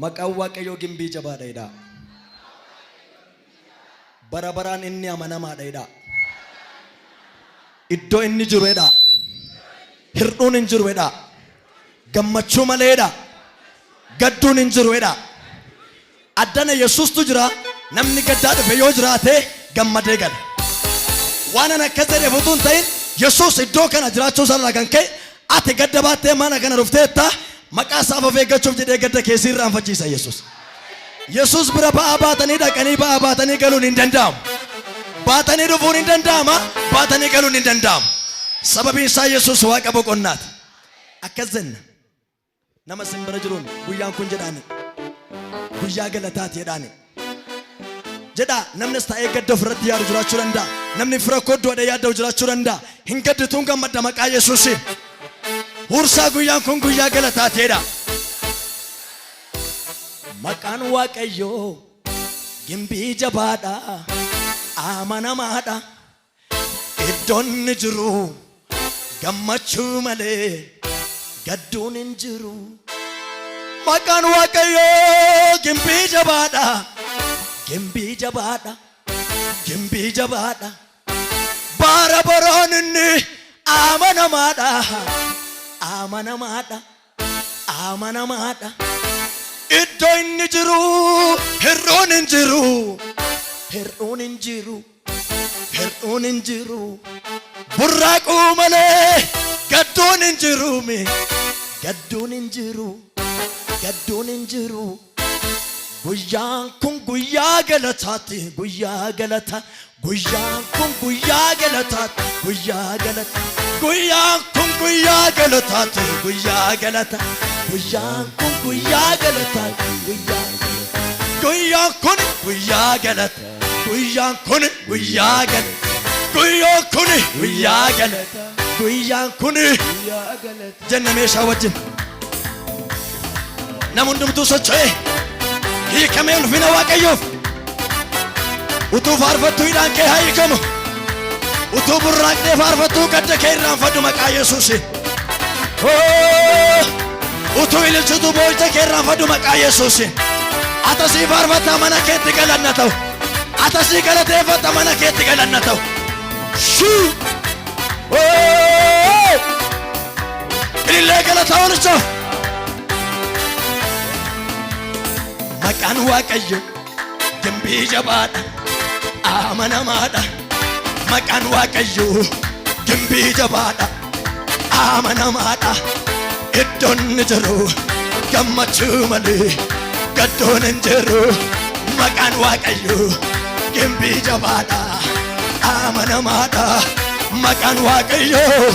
Maqaan Waaqayyoo gimbii jabaadha. Bara baraan inni amanamaadha. Iddoo inni jiruudha. Hir'uun hin jiruudha. Gammachuu maleedha. Gadduun hin jiruudha. Addana Yesuustu jira. Namni gaddaa dhufe yoo jiraate gammadee gala. Waan ana akka jedhe fuutuun ta'in Yesuus iddoo kana jiraachuu isaa kan ka'e ati gadda baattee mana kana dhufteetta maqaa isaa of eeggachuuf jedhee gadda keessi irraanfachiisa Yesuus. Yesuus bira ba'aa baatanii dhaqanii ba'aa baatanii galuun hin danda'amu. Baatanii dhufuun hin danda'ama. Baatanii galuun hin danda'amu. Sababiin isaa Yesuus Waaqa boqonnaati. Akkas jenna. Nama simbira jiruun guyyaan kun jedhaani. Guyyaa galataati jedhaani. Jedha namnis ta'ee gadda ofirratti yaadu jiraachuu danda'a. Namni fira koddoodha yaaddu jiraachuu danda'a. Hin gaddituun gammadda maqaa Yesuusiin. Hursaa guyyaan kun guyyaa galataati jedha. Maqaan Waaqayyoo gimbii jabaadha. Amanamaadha. Iddoon ni jiru. Gammachuu malee gadduun hin jiru. Maqaan Waaqayyoo gimbii jabaadha. Gimbii jabaadha. Gimbii jabaadha. Bara baroon inni amanamaadha. Amanamaadha. Amanamaadha. Iddoo inni jiru hir'uun hin jiru. Hir'uun hin jiru. Hir'uun hin jiru. Burraaquu malee gadduun hin jiru. Gadduun hin jiru. Gadduun hin jiru. Guyyaan kun guyyaa galataati. Guyyaa galata. Guyyaan kun guyyaa galataati. Guyyaa galata. Guyyaan kun guyyaa galataati. Guyyaa galata. Guyyaan kun guyyaa galataati. Guyyaa galata. Guyyaan kun guyyaa galata. Guyyaan kun guyyaa galata. Guyyaan kun guyyaa galata. Guyyaan kun guyyaa galata. Jenna meeshaa wajjin. Nama hundumtuu socho'ee hiikamee ulfina Waaqayyoof. Utuu faarfattuu hidhaan kee haa hiikamu. Utuu burraaqnee faarfattuu gadda kee irraanfadhu maqaa Yesuusiin. Utuu ililchituu boo'ita kee irraanfadhu maqaa Yesuusiin. Atasii faarfataa mana keetti galanna ta'u. Atasii galateeffata mana keetti galanna ta'u. Ilillee galata oolcha. Maqaan Waaqayyoo gimbii jabaadha. Amanamaadha. Maqaan Waaqayyoo gimbii jabaadha. Amanamaadha. Iddoon ni jiru. Gammachuu malee gaddoon hin jiru. Maqaan Waaqayyoo gimbii jabaadha. Amanamaadha. Maqaan Waaqayyoo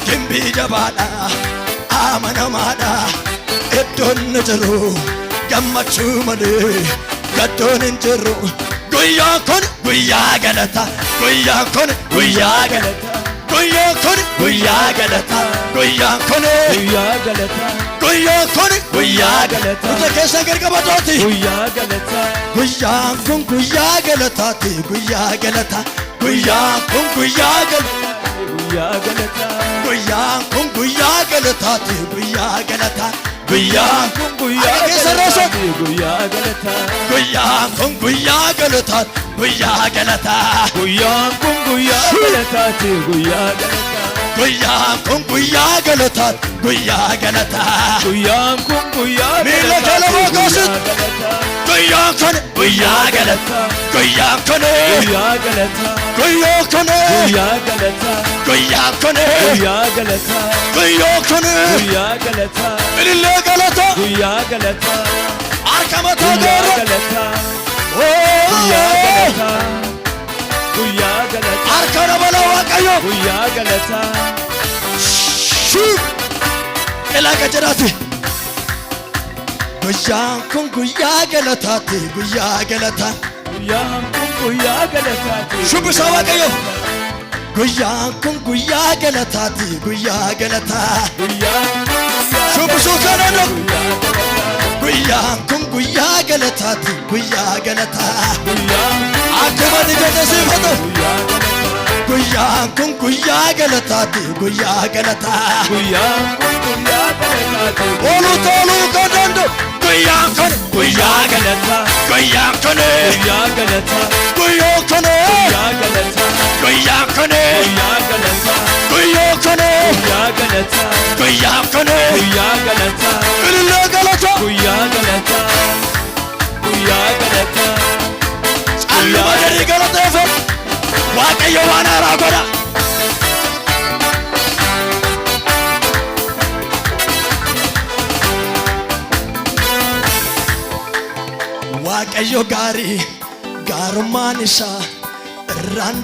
gimbii jabaadha. Amanamaadha. Iddoon ni jiru. Gammachuu malee gaddoon hin jiru. Guyyaan kun guyyaa galata. Guyyaan kun guyyaa galata. Guyyaan kun guyyaa galata. Guyyaan kun guyyaa galata. Guyyaan kun guyyaa galata. Uta keessa gargabatooti. Guyyaa galata. Guyyaan kun guyyaa galataati. Guyyaa galata. Guyyaan kun guyyaa galata. Guyyaa galata. Guyyaan kun guyyaa galataati. Guyyaa galata. Guyyaan kun guyyaa galata. Guyyaa galata. Guyyaan kun guyyaa galata. Guyyaa galata. Guyyaan kun guyyaa galata. Guyyaa galata. Guyyaan kun guyyaa galata. Guyyaa galata. Guyyaan kun guyyaa galata. Guyyaan kun guyyaa galata. Guyyaan kun guyyaa galata. Guyyaan kun guyyaa galata. Guyyaan kun guyyaa galata. Guyyaan kun guyyaa galata. Ilillee galata. Guyyaa galata. Arkamata galata. Guyyaa galata. Guyyaa galata. Arkana bala Waaqayyoo. Guyyaa galata. Ilaaqa jedhaati. Guyyaan kun guyyaa galataati. Guyyaa galata. Guyyaan kun guyyaa galataati. Shubbisa Waaqayyoo. Guyyaan kun guyyaa galataati. Guyyaa galata. Shubbisuu kanaan guyyaan kun guyyaa galataati. Guyyaa galata. Akkuma digatee siifatu. Guyyaan kun guyyaa galataati. Guyyaa galata. Oolu tooluu kan danda'u. guyyaan kun guyyaa galataa guyyaan kun guyyaa galataa guyyaan kun guyyaa galataa guyyaan kun guyyaa galataa guyyaan kun guyyaa galataa guyyaan kun guyyaa galataa illee galata guyyaa galataa guyyaa galataa calluma jedhii galateeffatu Waaqayyo waan haaraa godha. Waaqayyo gaarii gaarummaan isaa irraan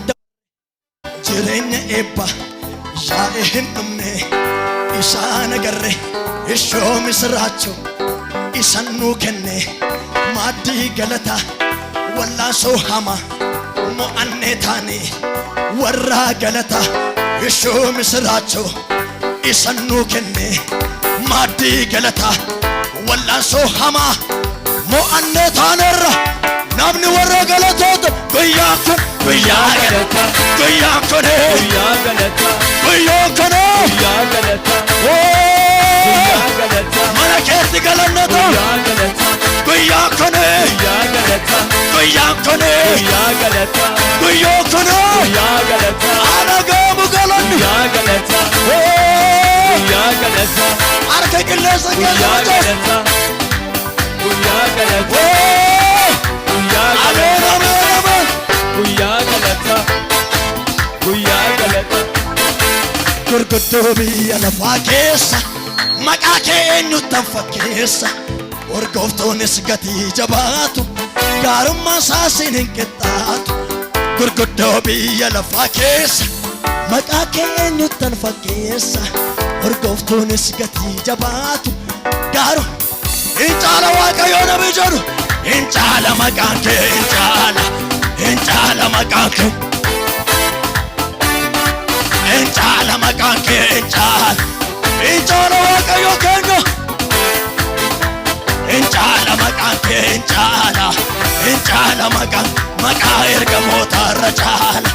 jireenya eebba yaa'e hin dhumne isaan agarre ishoo misraachoo isan nuu kenne maaddii galata wallaansoo hama mo'annee taane warra galata ishoo misraachoo isan nuu kenne maaddii galata wallaansoo hama mo'annee taanerra namni warra galatoota guyyaa kun guyyaa galataa guyyaa kun guyyaa galataa guyyaa kun guyyaa galataa guyyaa galataa mana keetti galannata guyyaa galataa guyyaa kun guyyaa galataa guyyaa kun guyyaa galataa guyyaa kun guyyaa galataa anagaamu galanni guyyaa galataa guyyaa galataa harka qilleensa guyyaa keessa galataa guyyaa galataa guyyaa ameen galataa ameen ameen guyyaa galataa guyyaa galataa gurguddoo biyya lafaa keessa maqaa kee eenyuttan fakkeessa urgooftoonnis gatii jabaatu gaarummaa isaasiin hin qixxaatu gurguddoo biyya lafaa keessa maqaa kee eenyuttan fakkeessa urgooftoonnis gatii jabaatu gaaru hin caala Waaqayyo nabi jedhu hin caala maqaan kee hin caala maqaan kee hin caala maqaan kee hin caala Waaqayyo keenya hin caala maqaan kee hin caala maqaa ergamoota irra caala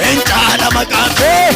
hin caala maqaan kee